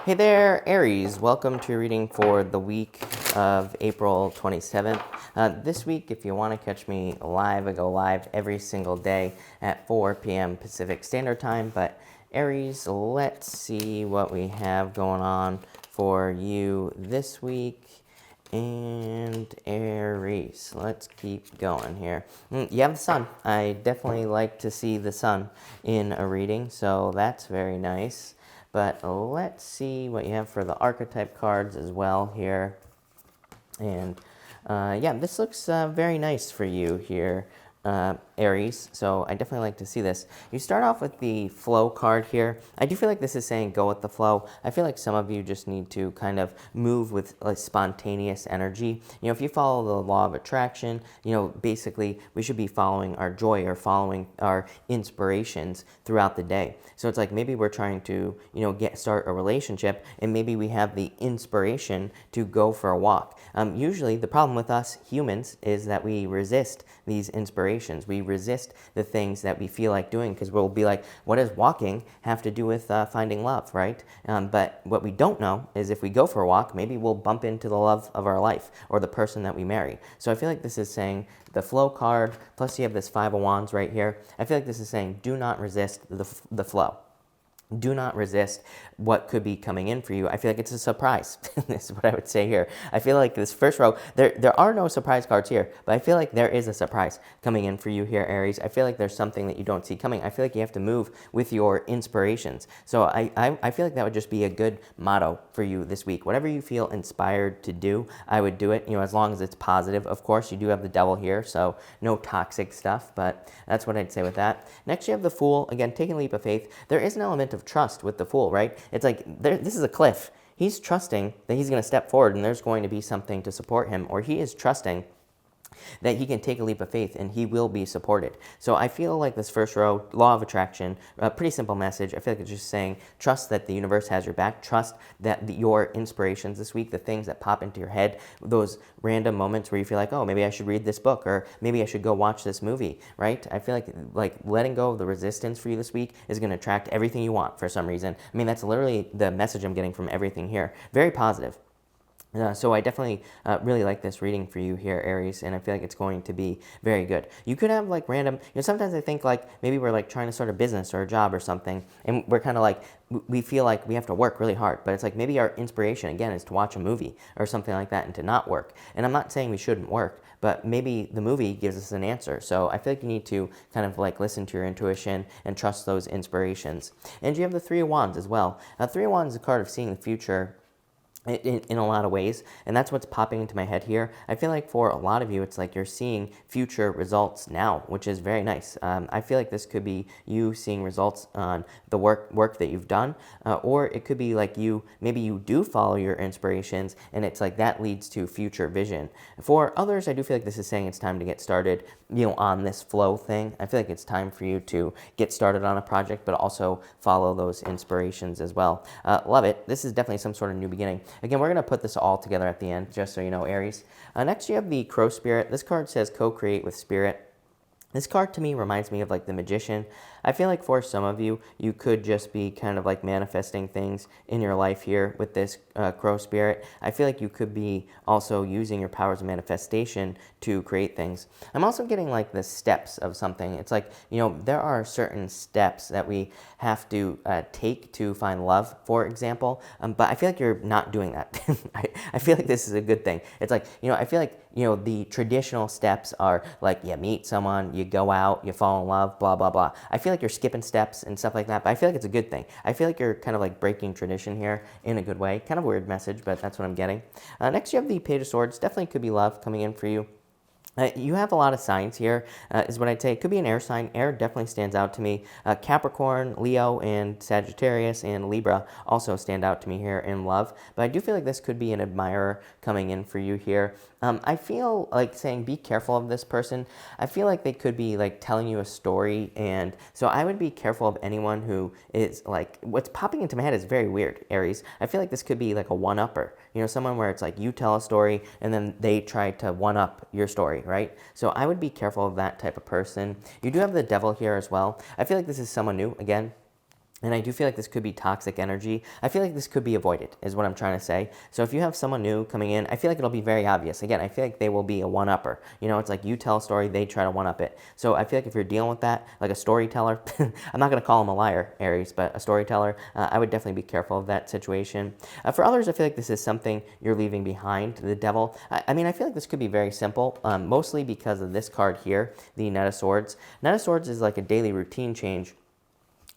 Hey there, Aries. Welcome to your reading for the week of April 27th. This week, if you want to catch me live, I go live every single day at 4 p.m. Pacific Standard Time. But Aries, let's see what we have going on for you this week. And Aries, let's keep going here. You have the sun. I definitely like to see the sun in a reading, so that's very nice. But let's see what you have for the archetype cards as well here. And yeah, this looks very nice for you here, Aries. So I definitely like to see this. You start off with the flow card here. I do feel like this is saying go with the flow. I feel like some of you just need to kind of move with like spontaneous energy. You know, if you follow the law of attraction, you know, basically we should be following our joy or following our inspirations throughout the day. So it's like maybe we're trying to, you know, start a relationship, and maybe we have the inspiration to go for a walk. Usually the problem with us humans is that we resist these inspirations. We resist the things that we feel like doing because we'll be like, what does walking have to do with finding love, right? But what we don't know is if we go for a walk, maybe we'll bump into the love of our life or the person that we marry. So I feel like this is saying the flow card, plus you have this Five of Wands right here. I feel like this is saying do not resist the flow. Do not resist what could be coming in for you. I feel like it's a surprise. This is what I would say here. I feel like this first row, there are no surprise cards here, but I feel like there is a surprise coming in for you here, Aries. I feel like there's something that you don't see coming. I feel like you have to move with your inspirations. So I feel like that would just be a good motto for you this week. Whatever you feel inspired to do, I would do it, you know, as long as it's positive. Of course, you do have the devil here, so no toxic stuff, but that's what I'd say with that. Next, you have the Fool. Again, taking a leap of faith. There is an element of trust with the Fool, right? It's like this is a cliff. He's trusting that he's going to step forward and there's going to be something to support him, or he is trusting that he can take a leap of faith and he will be supported. So I feel like this first row, law of attraction, a pretty simple message. I feel like it's just saying trust that the universe has your back. Trust that your inspirations this week, the things that pop into your head, those random moments where you feel like, oh, maybe I should read this book, or maybe I should go watch this movie, right? I feel like letting go of the resistance for you this week is going to attract everything you want for some reason. I mean, that's literally the message I'm getting from everything here. Very positive. So I definitely really like this reading for you here, Aries, and I feel like it's going to be very good. You could have like random, you know, sometimes I think like maybe we're like trying to start a business or a job or something, and we're kind of like, we feel like we have to work really hard, but it's like maybe our inspiration, again, is to watch a movie or something like that and to not work. And I'm not saying we shouldn't work, but maybe the movie gives us an answer. So I feel like you need to kind of like listen to your intuition and trust those inspirations. And you have the Three of Wands as well. Three of Wands is a card of seeing the future in a lot of ways, and that's what's popping into my head here. I feel like for a lot of you, it's like you're seeing future results now, which is very nice. I feel like this could be you seeing results on the work that you've done, or it could be like maybe you do follow your inspirations, and it's like that leads to future vision. For others, I do feel like this is saying it's time to get started, you know, on this flow thing. I feel like it's time for you to get started on a project, but also follow those inspirations as well. Love it. This is definitely some sort of new beginning. Again, we're going to put this all together at the end, just so you know, Aries. Next, you have the Crow Spirit. This card says co-create with spirit. This card to me reminds me of like the Magician. I feel like for some of you, you could just be kind of like manifesting things in your life here with this Crow Spirit. I feel like you could be also using your powers of manifestation to create things. I'm also getting like the steps of something. It's like, you know, there are certain steps that we have to take to find love, for example, but I feel like you're not doing that. I feel like this is a good thing. It's like, you know, I feel like, you know, the traditional steps are like you meet someone, you go out, you fall in love, blah, blah, blah. I feel like you're skipping steps and stuff like that, but I feel like it's a good thing. I feel like you're kind of like breaking tradition here in a good way. Kind of a weird message, but that's what I'm getting. Next, you have the Page of Swords. Definitely could be love coming in for you. You have a lot of signs here, is what I'd say. It could be an air sign. Air definitely stands out to me. Capricorn, Leo, and Sagittarius, and Libra also stand out to me here in love. But I do feel like this could be an admirer coming in for you here. I feel like saying be careful of this person. I feel like they could be like telling you a story, and so I would be careful of anyone who is like, what's popping into my head is very weird, Aries. I feel like this could be like a one-upper, you know, someone where it's like you tell a story and then they try to one-up your story, right? So I would be careful of that type of person. You do have the Devil here as well. I feel like this is someone new, again. And I do feel like this could be toxic energy. I feel like this could be avoided, is what I'm trying to say. So if you have someone new coming in, I feel like it'll be very obvious. Again, I feel like they will be a one-upper. You know, it's like you tell a story, they try to one-up it. So I feel like if you're dealing with that, like a storyteller, I'm not going to call him a liar, Aries, but a storyteller, I would definitely be careful of that situation. For others, I feel like this is something you're leaving behind, the devil. I mean, I feel like this could be very simple, mostly because of this card here, the Knight of Swords. Knight of Swords is like a daily routine change,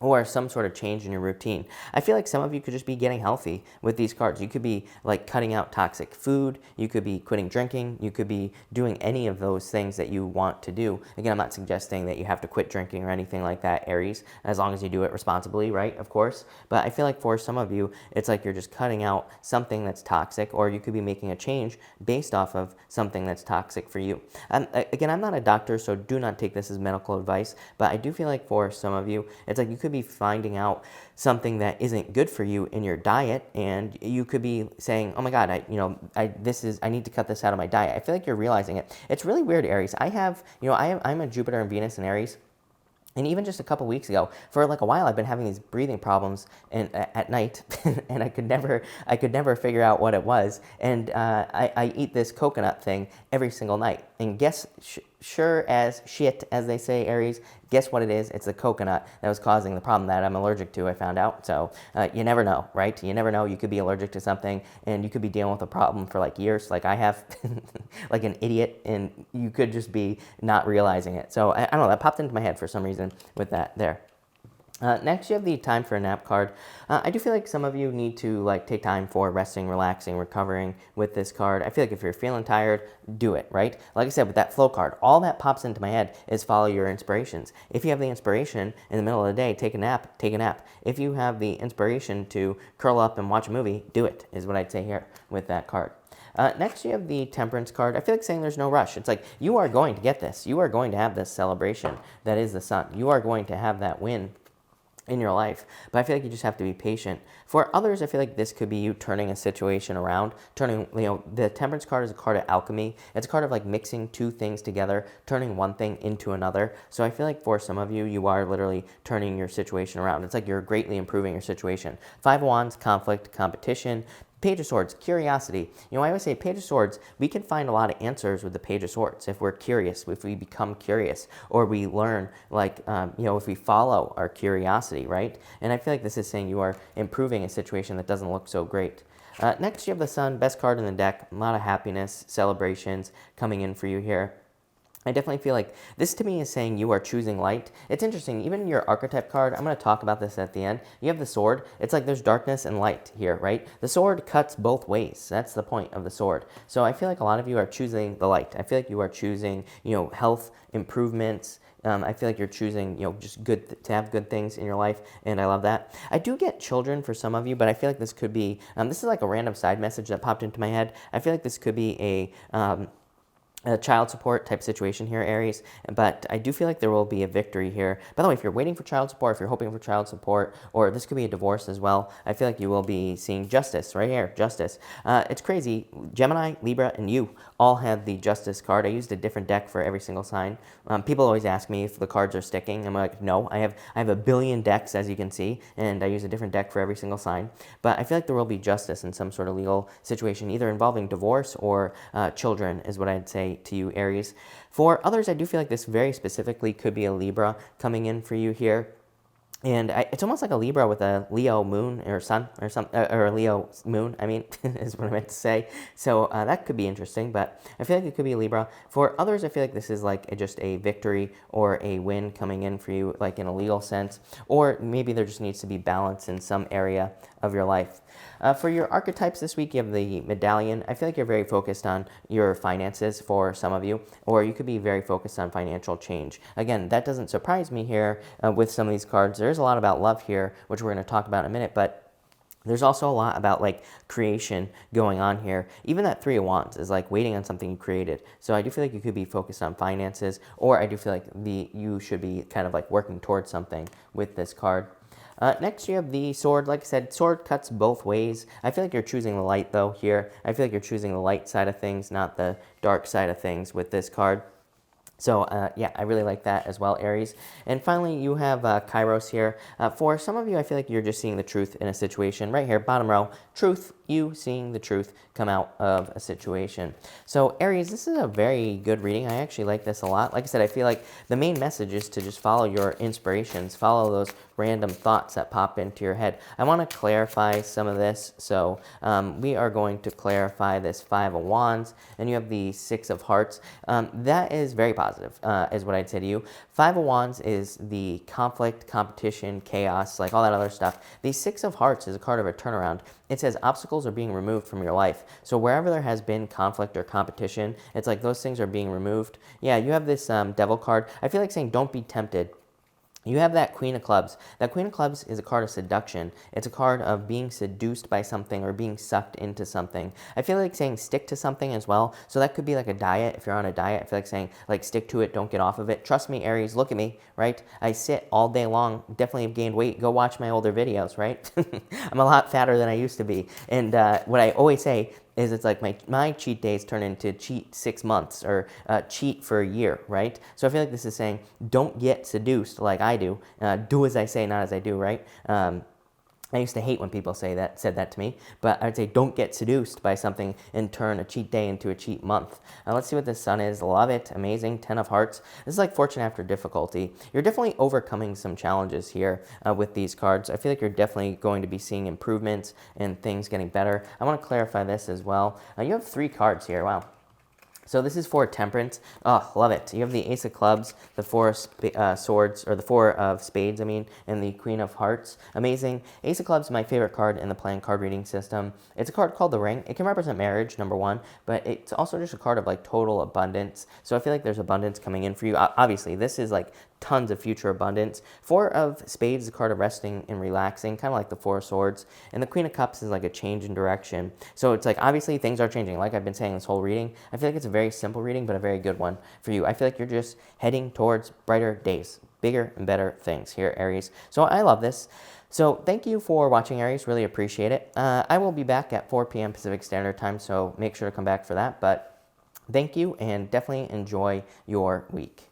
or some sort of change in your routine. I feel like some of you could just be getting healthy with these cards. You could be like cutting out toxic food. You could be quitting drinking. You could be doing any of those things that you want to do. Again, I'm not suggesting that you have to quit drinking or anything like that, Aries, as long as you do it responsibly, right? Of course. But I feel like for some of you, it's like you're just cutting out something that's toxic, or you could be making a change based off of something that's toxic for you. Again, I'm not a doctor, so do not take this as medical advice, but I do feel like for some of you, it's like you could be finding out something that isn't good for you in your diet, and you could be saying, oh my god, I need to cut this out of my diet. I feel like you're realizing it. It's really weird, Aries. I'm a Jupiter and Venus in Aries. And even just a couple weeks ago, for like a while, I've been having these breathing problems at night, and I could never figure out what it was. And I eat this coconut thing every single night. And guess, sure as shit, as they say, Aries, guess what it is? It's the coconut that was causing the problem that I'm allergic to, I found out. So you never know, right? You never know. You could be allergic to something, and you could be dealing with a problem for like years, like I have, like an idiot, and you could just be not realizing it. So I don't know, that popped into my head for some reason with that there. Next, you have the time for a nap card. I do feel like some of you need to like take time for resting, relaxing, recovering with this card. I feel like if you're feeling tired, do it, right? Like I said, with that flow card, all that pops into my head is follow your inspirations. If you have the inspiration in the middle of the day, take a nap, take a nap. If you have the inspiration to curl up and watch a movie, do it, is what I'd say here with that card. Next, you have the Temperance card. I feel like saying there's no rush. It's like you are going to get this. You are going to have this celebration that is the sun. You are going to have that win in your life, but I feel like you just have to be patient. For others, I feel like this could be you turning a situation around, the Temperance card is a card of alchemy. It's a card of like mixing two things together, turning one thing into another. So I feel like for some of you, you are literally turning your situation around. It's like you're greatly improving your situation. Five of Wands, conflict, competition. Page of Swords, curiosity. I always say Page of Swords, we can find a lot of answers with the Page of Swords if we're curious, if we become curious, or we learn, if we follow our curiosity, right? And I feel like this is saying you are improving a situation that doesn't look so great. Next, you have the Sun, best card in the deck. A lot of happiness, celebrations coming in for you here. I definitely feel like this to me is saying you are choosing light. It's interesting, even your archetype card, I'm going to talk about this at the end. You have the sword. It's like there's darkness and light here, right? The sword cuts both ways. That's the point of the sword. So I feel like a lot of you are choosing the light. I feel like you are choosing, health improvements. I feel like you're choosing, just good to have good things in your life, and I love that. I do get children for some of you, but I feel like this could be, this is like a random side message that popped into my head. I feel like this could be a child support type situation here, Aries, but I do feel like there will be a victory here. By the way, if you're waiting for child support, if you're hoping for child support, or this could be a divorce as well, I feel like you will be seeing justice right here, justice. It's crazy. Gemini, Libra, and you all have the justice card. I used a different deck for every single sign. People always ask me if the cards are sticking. I'm like, no, I have a billion decks, as you can see, and I use a different deck for every single sign. But I feel like there will be justice in some sort of legal situation, either involving divorce or children, is what I'd say to you, Aries. For others, I do feel like this very specifically could be a Libra coming in for you here. And it's almost like a Libra with a Leo moon or sun or or a Leo moon, is what I meant to say. So that could be interesting, but I feel like it could be a Libra. For others, I feel like this is like just a victory or a win coming in for you, like in a legal sense, or maybe there just needs to be balance in some area of your life. For your archetypes this week, you have the Medallion. I feel like you're very focused on your finances for some of you, or you could be very focused on financial change. Again, that doesn't surprise me here with some of these cards. There's a lot about love here, which we're going to talk about in a minute, but there's also a lot about like creation going on here. Even that Three of Wands is like waiting on something you created. So I do feel like you could be focused on finances, or I do feel like you should be kind of like working towards something with this card. Next, you have the sword. Like I said, sword cuts both ways. I feel like you're choosing the light, though, here. I feel like you're choosing the light side of things, not the dark side of things with this card. So yeah, I really like that as well, Aries. And finally, you have Kairos here. For some of you, I feel like you're just seeing the truth in a situation. Right here, bottom row, truth, you seeing the truth come out of a situation. So Aries, this is a very good reading. I actually like this a lot. Like I said, I feel like the main message is to just follow your inspirations, follow those random thoughts that pop into your head. I want to clarify some of this. So we are going to clarify this Five of Wands, and you have the Six of Hearts. That is very positive, is what I'd say to you. Five of Wands is the conflict, competition, chaos, like all that other stuff. The Six of Hearts is a card of a turnaround. It says obstacles are being removed from your life. So wherever there has been conflict or competition, it's like those things are being removed. Yeah, you have this Devil card. I feel like saying don't be tempted. You have that Queen of Clubs. That Queen of Clubs is a card of seduction. It's a card of being seduced by something or being sucked into something. I feel like saying stick to something as well. So that could be like a diet. If you're on a diet, I feel like saying like stick to it, don't get off of it. Trust me, Aries, look at me, right? I sit all day long, definitely have gained weight. Go watch my older videos, right? I'm a lot fatter than I used to be. And what I always say is it's like my cheat days turn into cheat 6 months or cheat for a year, right? So I feel like this is saying don't get seduced like I do. Do as I say, not as I do, right? I used to hate when people said that to me, but I'd say don't get seduced by something and turn a cheat day into a cheat month. Let's see what the Sun is. Love it. Amazing. 10 of Hearts. This is like fortune after difficulty. You're definitely overcoming some challenges here with these cards. I feel like you're definitely going to be seeing improvements and things getting better. I want to clarify this as well. You have 3 cards here. Wow. So this is for Temperance. Oh, love it. You have the Ace of Clubs, the Four of Swords, or the Four of Spades, I mean, and the Queen of Hearts. Amazing. Ace of Clubs is my favorite card in the playing card reading system. It's a card called the Ring. It can represent marriage, number one, but it's also just a card of like total abundance. So I feel like there's abundance coming in for you. Obviously, this is like tons of future abundance. Four of Spades is a card of resting and relaxing, kind of like the Four of Swords. And the Queen of Cups is like a change in direction. So it's like, obviously, things are changing. Like I've been saying this whole reading, I feel like it's a very simple reading, but a very good one for you. I feel like you're just heading towards brighter days, bigger and better things here, Aries. So I love this. So thank you for watching, Aries. Really appreciate it. I will be back at 4 p.m. Pacific Standard Time, so make sure to come back for that. But thank you, and definitely enjoy your week.